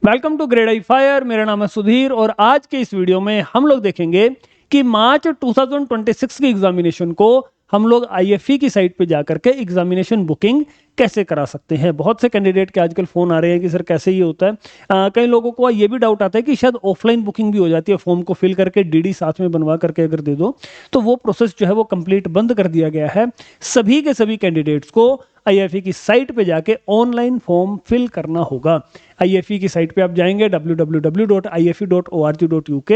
Welcome to grade I fire. मेरा नाम है सुधीर और आज के इस वीडियो में हम लोग देखेंगे कि मार्च 2026 की एग्जामिनेशन को हम लोग आईएफई की साइट पे जाकर के एग्जामिनेशन बुकिंग कैसे करा सकते हैं। बहुत से कैंडिडेट के आजकल फोन आ रहे हैं कि सर कैसे ये होता है। कई लोगों को ये भी डाउट आता है कि शायद ऑफलाइन बुकिंग भी हो जाती है, फॉर्म को फिल करके डीडी साथ में बनवा करके अगर दे दो तो वो प्रोसेस जो है वो कंप्लीट बंद कर दिया गया है। सभी के सभी कैंडिडेट्स को आईएफई की साइट पे जाके ऑनलाइन फॉर्म फिल करना होगा। आईएफई की साइट पे आप जाएंगे www.ife.org.uk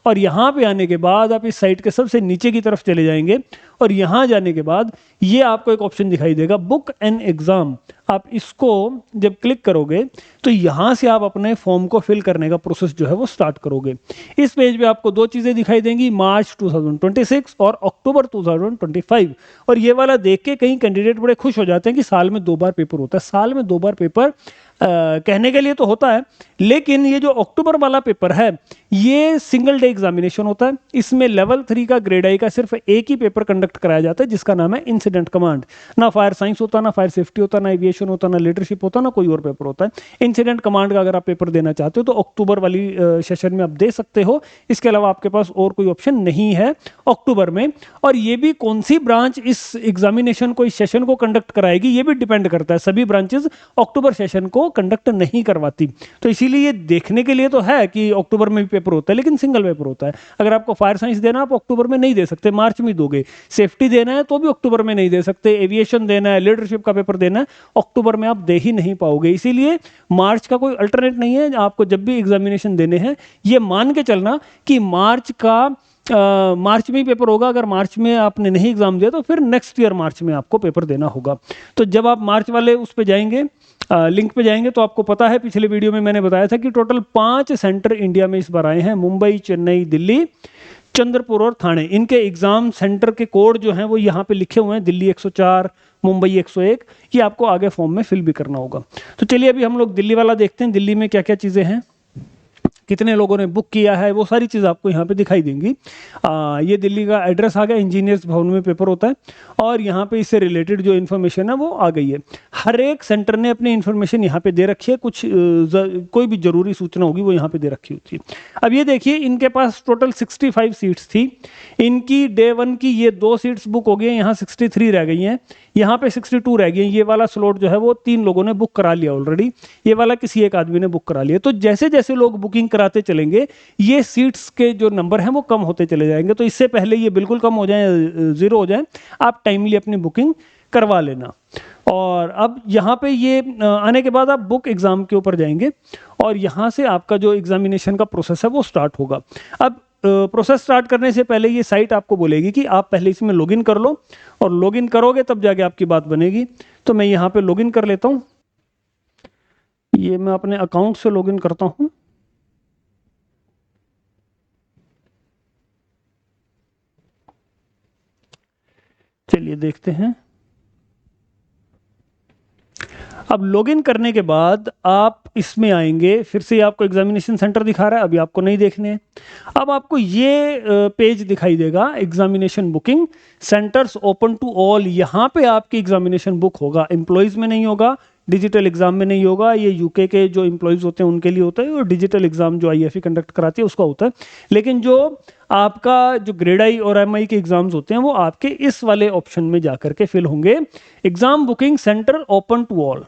और यहाँ पे आने के बाद आप इस साइट के सबसे नीचे की तरफ चले जाएंगे और यहाँ जाने के बाद ये आपको एक ऑप्शन दिखाई देगा बुक एन एग्जाम। आप इसको जब क्लिक करोगे तो यहाँ से आप अपने फॉर्म को फिल करने का प्रोसेस जो है वो स्टार्ट करोगे। इस पेज पे आपको दो चीजें दिखाई देंगी, मार्च 2026 और अक्टूबर 2025। और ये वाला देख के कई कैंडिडेट बड़े खुश हो जाते हैं कि साल में 2 बार पेपर होता है। साल में 2 बार पेपर कहने के लिए तो होता है, लेकिन ये जो अक्टूबर वाला पेपर है ये सिंगल डे एग्जामिनेशन होता है। इसमें लेवल 3 का ग्रेड आई का सिर्फ एक ही पेपर कंडक्ट कराया जाता है जिसका नाम है इंसिडेंट कमांड। ना फायर साइंस होता, ना फायर सेफ्टी होता, ना एविएशन होता, ना लीडरशिप होता, ना कोई और पेपर होता है। इंसिडेंट कमांड का अगर आप पेपर देना चाहते हो तो अक्टूबर वाली सेशन में आप दे सकते हो। इसके अलावा आपके पास और कोई ऑप्शन नहीं है अक्टूबर में। और ये भी कौन सी ब्रांच इस एग्जामिनेशन को, इस सेशन को कंडक्ट कराएगी ये भी डिपेंड करता है। सभी ब्रांचेस अक्टूबर सेशन को कंडक्ट नहीं करवाती, तो इसीलिए ये देखने के लिए तो है कि अक्टूबर में भी पेपर होता है लेकिन सिंगल पेपर होता है। अगर आपको फायर साइंस देना आप अक्टूबर में नहीं दे सकते, मार्च में दोगे। सेफ्टी देना है तो भी अक्टूबर में नहीं दे सकते। एविएशन देना है, लीडरशिप का पेपर देना है, अक्टूबर में आप दे ही नहीं पाओगे। इसीलिए मार्च का कोई अल्टरनेट नहीं है। आपको जब भी एग्जामिनेशन देने हैं ये मान के चलना कि मार्च में ही पेपर होगा। अगर मार्च में आपने नहीं एग्जाम दिया तो फिर नेक्स्ट ईयर मार्च में आपको पेपर देना होगा। तो जब आप मार्च वाले उस पे जाएंगे, लिंक पे जाएंगे, तो आपको पता है पिछले वीडियो में मैंने बताया था कि टोटल 5 सेंटर इंडिया में इस बार आए हैं। मुंबई, चेन्नई, दिल्ली, चंद्रपुर और थाने। इनके एग्जाम सेंटर के कोड जो हैं वो यहाँ पे लिखे हुए हैं। दिल्ली 104, मुंबई 101। ये आपको आगे फॉर्म में फिल भी करना होगा। तो चलिए अभी हम लोग दिल्ली वाला देखते हैं। दिल्ली में क्या क्या चीजें हैं, कितने लोगों ने बुक किया है, वो सारी चीज़ आपको यहाँ पे दिखाई देंगी। ये दिल्ली का एड्रेस आ गया। इंजीनियर्स भवन में पेपर होता है और यहाँ पे इससे रिलेटेड जो इन्फॉर्मेशन है वो आ गई है। हर एक सेंटर ने अपनी इन्फॉर्मेशन यहाँ पे दे रखी है। कुछ कोई भी जरूरी सूचना होगी वो यहाँ पे दे रखी होती है। अब ये देखिए, इनके पास टोटल 65 सीट्स थी। इनकी डे 1 की ये 2 सीट्स बुक हो गई हैं, यहाँ 63 रह गई हैं, यहाँ पे 62 रह गई हैं। ये वाला स्लॉट जो है वो 3 लोगों ने बुक करा लिया ऑलरेडी, ये वाला किसी एक आदमी ने बुक करा लिया। तो जैसे जैसे लोग बुकिंग कराते चलेंगे ये सीट्स के जो नंबर हैं वो कम होते चले जाएंगे। तो इससे पहले ये बिल्कुल कम हो जाए, 0 हो जाए, आप टाइमली अपनी बुकिंग करवा लेना। और अब यहाँ पे ये आने के बाद आप बुक एग्जाम के ऊपर जाएंगे और यहाँ से आपका जो एग्जामिनेशन का प्रोसेस है वो स्टार्ट होगा। अब प्रोसेस स्टार्ट करने से पहले ये साइट आपको बोलेगी कि आप पहले इसमें लॉगिन कर लो और लॉगिन करोगे तब जाके आपकी बात बनेगी। तो मैं यहाँ पे लॉगिन कर लेता हूँ। ये मैं अपने अकाउंट से लॉगिन करता हूँ। चलिए देखते हैं। अब लॉगिन करने के बाद आप इसमें आएंगे, फिर से आपको एग्जामिनेशन सेंटर दिखा रहा है, अभी आपको नहीं देखने हैं। अब आपको ये पेज दिखाई देगा, examination booking centres open to all. यहाँ पे आपकी एग्जामिनेशन बुक होगा, एम्प्लॉयज में नहीं होगा, डिजिटल एग्जाम में नहीं होगा। ये यूके के जो एम्प्लॉयज होते हैं उनके लिए होता है और डिजिटल एग्जाम जो आईएफई कंडक्ट कराती है उसका होता है। लेकिन जो आपका जो ग्रेड आई और एमआई के एग्जाम्स होते हैं वो आपके इस वाले ऑप्शन में जाकर के फिल होंगे, exam booking centre open to all.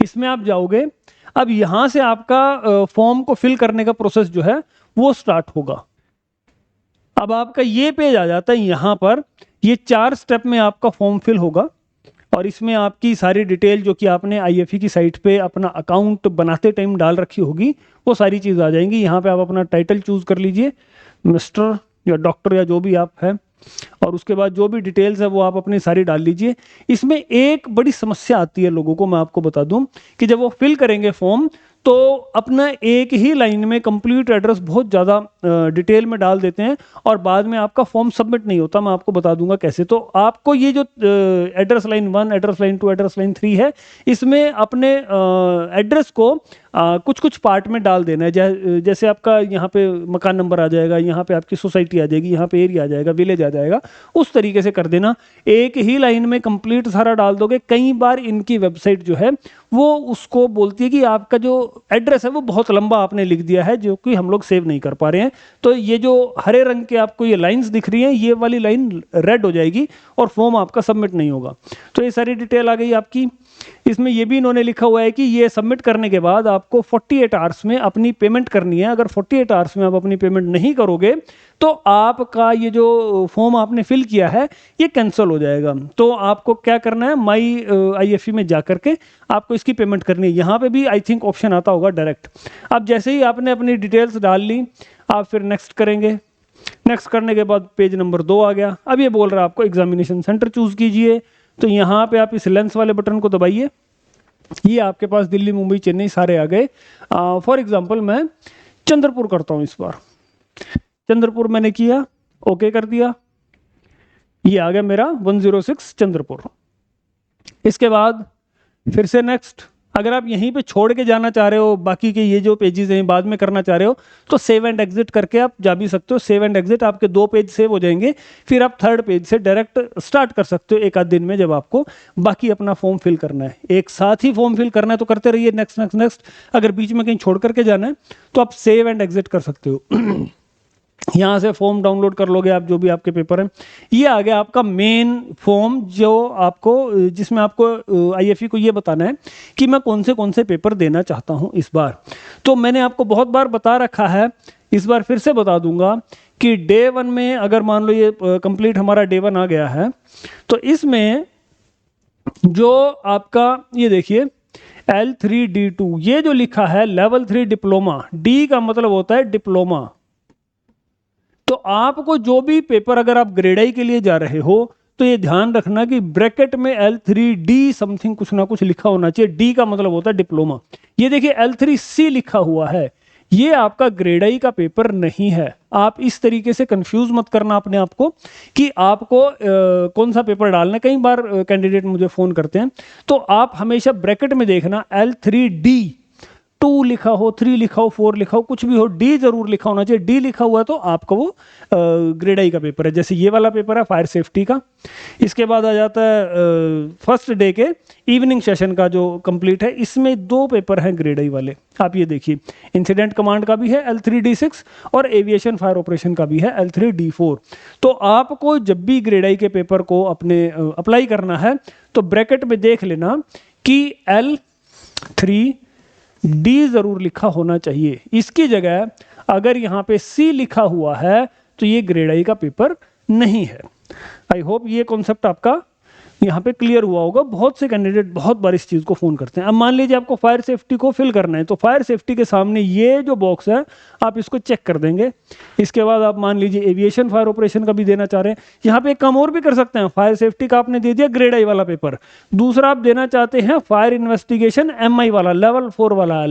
इसमें आप जाओगे। अब यहां से आपका फॉर्म को फिल करने का प्रोसेस जो है वो स्टार्ट होगा। अब आपका ये पेज आ जाता है। यहां पर ये 4 स्टेप में आपका फॉर्म फिल होगा और इसमें आपकी सारी डिटेल जो कि आपने आईएफई की साइट पे अपना अकाउंट बनाते टाइम डाल रखी होगी वो सारी चीज़ आ जाएंगी। यहाँ पे आप अपना टाइटल चूज कर लीजिए, मिस्टर या डॉक्टर या जो भी आप हैं, और उसके बाद जो भी डिटेल्स है वो आप अपनी सारी डाल लीजिए। इसमें एक बड़ी समस्या आती है लोगों को, मैं आपको बता दूं कि जब वो फिल करेंगे फॉर्म तो अपना एक ही लाइन में कंप्लीट एड्रेस बहुत ज़्यादा डिटेल में डाल देते हैं और बाद में आपका फॉर्म सबमिट नहीं होता। मैं आपको बता दूंगा कैसे। तो आपको ये जो address line 1, address line 2, address line 3 है, इसमें अपने एड्रेस को कुछ कुछ पार्ट में डाल देना है। जैसे आपका यहाँ पे मकान नंबर आ जाएगा, यहाँ पे आपकी सोसाइटी आ जाएगी, यहाँ पे एरिया आ जाएगा, विलेज आ जाएगा, उस तरीके से कर देना। एक ही लाइन में कंप्लीट सारा डाल दोगे। कई बार इनकी वेबसाइट जो है वो उसको बोलती है कि आपका जो एड्रेस है वो बहुत लंबा आपने लिख दिया है, जो कि हम लोग सेव नहीं कर पा रहे हैं। तो ये जो हरे रंग के आपको ये लाइंस दिख रही हैं, ये वाली लाइन रेड हो जाएगी और फॉर्म आपका सबमिट नहीं होगा। तो ये सारी डिटेल आ गई आपकी। इसमें ये भी इन्होंने लिखा हुआ है कि ये सबमिट करने के बाद आपको 48 आवर्स में अपनी पेमेंट करनी है। अगर 48 आवर्स में आप अपनी पेमेंट नहीं करोगे तो आपका ये जो फॉर्म आपने फिल किया है ये कैंसिल हो जाएगा। तो आपको क्या करना है, माई IFE में जा करके आपको इसकी पेमेंट करनी है। यहाँ पे भी आई थिंक ऑप्शन आता होगा डायरेक्ट। अब जैसे ही आपने अपनी डिटेल्स डाल ली, आप फिर नेक्स्ट करेंगे। नेक्स्ट करने के बाद पेज नंबर 2 आ गया। अब ये बोल रहा है आपको एग्जामिनेशन सेंटर चूज कीजिए। तो यहाँ पे आप इस लेंस वाले बटन को दबाइए। ये आपके पास दिल्ली, मुंबई, चेन्नई सारे आ गए। फॉर एग्जांपल मैं चंद्रपुर करता हूँ इस बार। चंद्रपुर मैंने किया, ओके कर दिया, ये आ गया मेरा 106 चंद्रपुर। इसके बाद फिर से नेक्स्ट। अगर आप यहीं पे छोड़ के जाना चाह रहे हो, बाकी के ये जो पेजेस हैं बाद में करना चाह रहे हो, तो सेव एंड एग्जिट करके आप जा भी सकते हो। सेव एंड एग्जिट, आपके 2 पेज सेव हो जाएंगे। फिर आप 3rd पेज से डायरेक्ट स्टार्ट कर सकते हो एक आध दिन में, जब आपको बाकी अपना फॉर्म फिल करना है। एक साथ ही फॉर्म फिल करना है तो करते रहिए, नेक्स्ट नेक्स्ट नेक्स्ट। अगर बीच में कहीं छोड़ करके जाना है तो आप सेव एंड एग्जिट कर सकते हो। यहाँ से फॉर्म डाउनलोड कर लोगे आप, जो भी आपके पेपर हैं। ये आ गया आपका मेन फॉर्म, जो आपको, जिसमें आपको IFE को ये बताना है कि मैं कौन से पेपर देना चाहता हूँ इस बार। तो मैंने आपको बहुत बार बता रखा है, इस बार फिर से बता दूंगा कि डे 1 में अगर मान लो ये कंप्लीट हमारा डे 1 आ गया है, तो इसमें जो आपका ये देखिए L3D2 ये जो लिखा है लेवल 3 डिप्लोमा, D का मतलब होता है डिप्लोमा। तो आपको जो भी पेपर अगर आप ग्रेड आई के लिए जा रहे हो तो ये ध्यान रखना कि ब्रैकेट में L3D समथिंग कुछ ना कुछ लिखा होना चाहिए। D का मतलब होता है डिप्लोमा। ये देखिए L3C लिखा हुआ है, ये आपका ग्रेड आई का पेपर नहीं है। आप इस तरीके से कंफ्यूज मत करना अपने आप को कि आपको कौन सा पेपर डालना है। कई बार कैंडिडेट मुझे फोन करते हैं, तो आप हमेशा ब्रैकेट में देखना L3D, 2 लिखा हो, 3 लिखा हो, 4 लिखा हो, कुछ भी हो, D जरूर लिखा होना चाहिए। D लिखा हुआ तो आपका वो ग्रेड आई का पेपर है। जैसे ये वाला पेपर है फायर सेफ्टी का। इसके बाद आ जाता है फर्स्ट डे के इवनिंग सेशन का जो कंप्लीट है, इसमें 2 पेपर हैं ग्रेड आई वाले। आप ये देखिए, इंसिडेंट कमांड का भी है L3D6 और एविएशन फायर ऑपरेशन का भी है L3D4। तो आपको जब भी ग्रेड आई के पेपर को अपने अप्लाई करना है तो ब्रैकेट में देख लेना कि L3D जरूर लिखा होना चाहिए। इसकी जगह अगर यहाँ पे C लिखा हुआ है तो ये ग्रेड आई का पेपर नहीं है। आई होप ये कॉन्सेप्ट आपका यहाँ पे क्लियर हुआ होगा। बहुत से कैंडिडेट बहुत बार इस चीज़ को फ़ोन करते हैं। अब मान लीजिए आपको फायर सेफ्टी को फिल करना है, तो फायर सेफ्टी के सामने ये जो बॉक्स है आप इसको चेक कर देंगे। इसके बाद आप मान लीजिए एविएशन फायर ऑपरेशन का भी देना चाह रहे हैं, यहाँ पे एक काम और भी कर सकते हैं। फायर सेफ्टी का आपने दे दिया ग्रेड आई वाला पेपर, दूसरा आप देना चाहते हैं फायर इन्वेस्टिगेशन MI वाला, लेवल 4 वाला,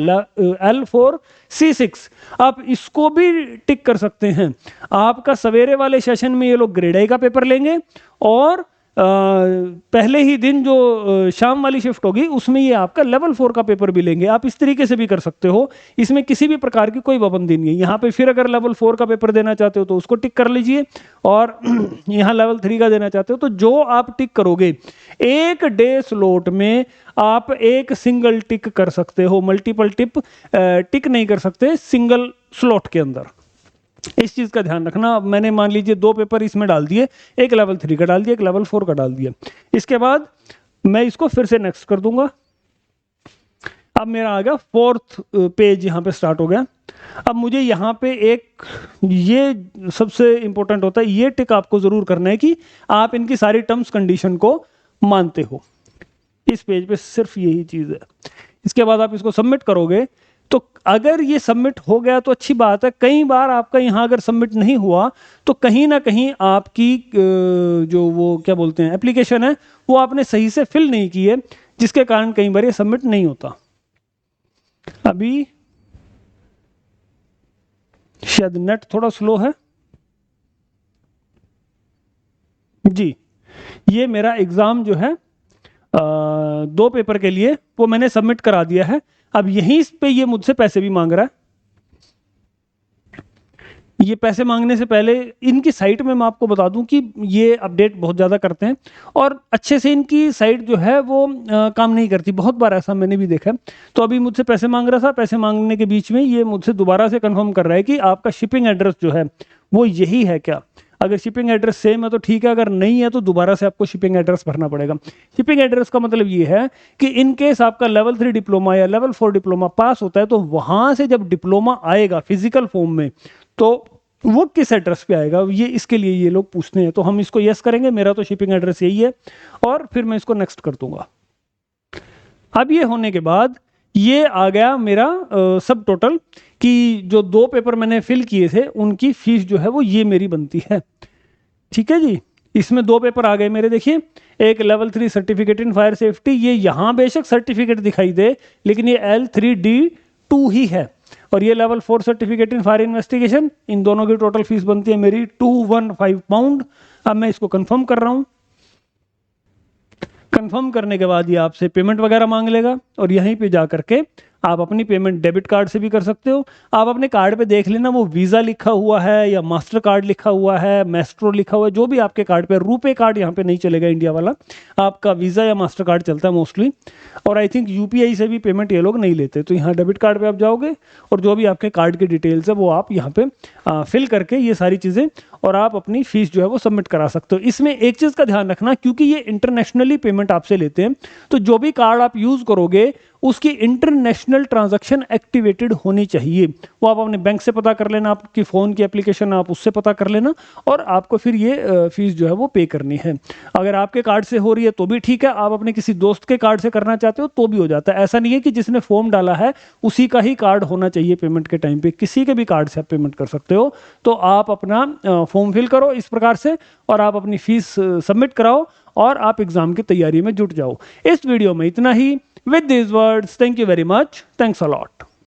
L4C6, आप इसको भी टिक कर सकते हैं। आपका सवेरे वाले सेशन में ये लोग ग्रेड आई का पेपर लेंगे और पहले ही दिन जो शाम वाली शिफ्ट होगी उसमें ये आपका लेवल 4 का पेपर भी लेंगे। आप इस तरीके से भी कर सकते हो, इसमें किसी भी प्रकार की कोई पाबंदी नहीं है। यहाँ पे फिर अगर लेवल 4 का पेपर देना चाहते हो तो उसको टिक कर लीजिए, और यहाँ लेवल 3 का देना चाहते हो तो जो आप टिक करोगे, एक डे स्लॉट में आप एक सिंगल टिक कर सकते हो, मल्टीपल टिक नहीं कर सकते सिंगल स्लॉट के अंदर। इस चीज का ध्यान रखना। मैंने मान लीजिए 2 पेपर इसमें डाल दिए, एक लेवल 3 का डाल दिया, एक लेवल 4 का डाल दिया। इसके बाद मैं इसको फिर से नेक्स्ट कर दूंगा। अब मेरा आ गया 4th पेज, यहाँ पे स्टार्ट हो गया। अब मुझे यहाँ पे एक, ये सबसे इंपॉर्टेंट होता है, ये टिक आपको जरूर करना है कि आप इनकी सारी टर्म्स कंडीशन को मानते हो। इस पेज पे सिर्फ यही चीज है। इसके बाद आप इसको सबमिट करोगे, तो अगर ये सबमिट हो गया तो अच्छी बात है। कई बार आपका यहाँ अगर सबमिट नहीं हुआ तो कहीं ना कहीं आपकी जो वो क्या बोलते हैं एप्लीकेशन है, वो आपने सही से फिल नहीं की है, जिसके कारण कई बार ये सबमिट नहीं होता। अभी शायद नेट थोड़ा स्लो है जी। ये मेरा एग्जाम जो है 2 पेपर के लिए वो मैंने सबमिट करा दिया है। अब यहीं पे ये मुझसे पैसे भी मांग रहा है। ये पैसे मांगने से पहले इनकी साइट में मैं आपको बता दूं कि ये अपडेट बहुत ज़्यादा करते हैं और अच्छे से इनकी साइट जो है वो काम नहीं करती, बहुत बार ऐसा मैंने भी देखा है। तो अभी मुझसे पैसे मांग रहा था, पैसे मांगने के बीच में ये मुझसे दोबारा से कंफर्म कर रहा है कि आपका शिपिंग एड्रेस जो है वो यही है क्या। अगर शिपिंग एड्रेस सेम है तो ठीक है, अगर नहीं है तो दोबारा से आपको शिपिंग एड्रेस भरना पड़ेगा। शिपिंग एड्रेस का मतलब ये है कि इन केस आपका लेवल 3 डिप्लोमा या लेवल 4 डिप्लोमा पास होता है तो वहां से जब डिप्लोमा आएगा फिजिकल फॉर्म में तो वो किस एड्रेस पे आएगा, ये इसके लिए ये लोग पूछते हैं। तो हम इसको यस करेंगे, मेरा तो शिपिंग एड्रेस यही है और फिर मैं इसको नेक्स्ट कर दूंगा। अब ये होने के बाद ये आ गया मेरा सब टोटल कि जो 2 पेपर मैंने फिल किए थे उनकी फीस जो है वो ये मेरी बनती है। ठीक है जी, इसमें 2 पेपर आ गए मेरे। देखिए, एक level 3 certificate in fire safety, ये यहां बेशक सर्टिफिकेट दिखाई दे लेकिन ये L3D2 ही है, और ये level 4 certificate in fire investigation. इन दोनों की टोटल फीस बनती है मेरी 215 पाउंड। अब मैं इसको कंफर्म कर रहा हूं। कंफर्म करने के बाद ये आपसे पेमेंट वगैरह मांग लेगा और यहीं पे जा करके आप अपनी पेमेंट डेबिट कार्ड से भी कर सकते हो। आप अपने कार्ड पे देख लेना वो वीज़ा लिखा हुआ है या मास्टर कार्ड लिखा हुआ है, मैस्ट्रो लिखा हुआ है, जो भी आपके कार्ड पे। रुपे कार्ड यहाँ पे नहीं चलेगा इंडिया वाला, आपका वीज़ा या मास्टर कार्ड चलता है मोस्टली। और आई थिंक यूपीआई से भी पेमेंट ये लोग नहीं लेते। तो यहाँ डेबिट कार्ड पे आप जाओगे और जो भी आपके कार्ड की डिटेल्स है वो आप यहाँ पे फिल करके ये सारी चीज़ें और आप अपनी फीस जो है वो सबमिट करा सकते हो। इसमें एक चीज़ का ध्यान रखना, क्योंकि ये इंटरनेशनली पेमेंट आपसे लेते हैं तो जो भी कार्ड आप यूज़ करोगे उसकी इंटरनेशनल ट्रांजैक्शन एक्टिवेटेड होनी चाहिए। वो आप अपने बैंक से पता कर लेना, आपकी फ़ोन की एप्लीकेशन आप उससे पता कर लेना और आपको फिर ये फीस जो है वो पे करनी है। अगर आपके कार्ड से हो रही है तो भी ठीक है, आप अपने किसी दोस्त के कार्ड से करना चाहते हो तो भी हो जाता है। ऐसा नहीं है कि जिसने फॉर्म डाला है उसी का ही कार्ड होना चाहिए पेमेंट के टाइम पे, किसी के भी कार्ड से आप पेमेंट कर सकते हो। तो आप अपना फॉर्म फिल करो इस प्रकार से और आप अपनी फीस सबमिट कराओ और आप एग्जाम की तैयारी में जुट जाओ। इस वीडियो में इतना ही। With these words, thank you very much. Thanks a lot.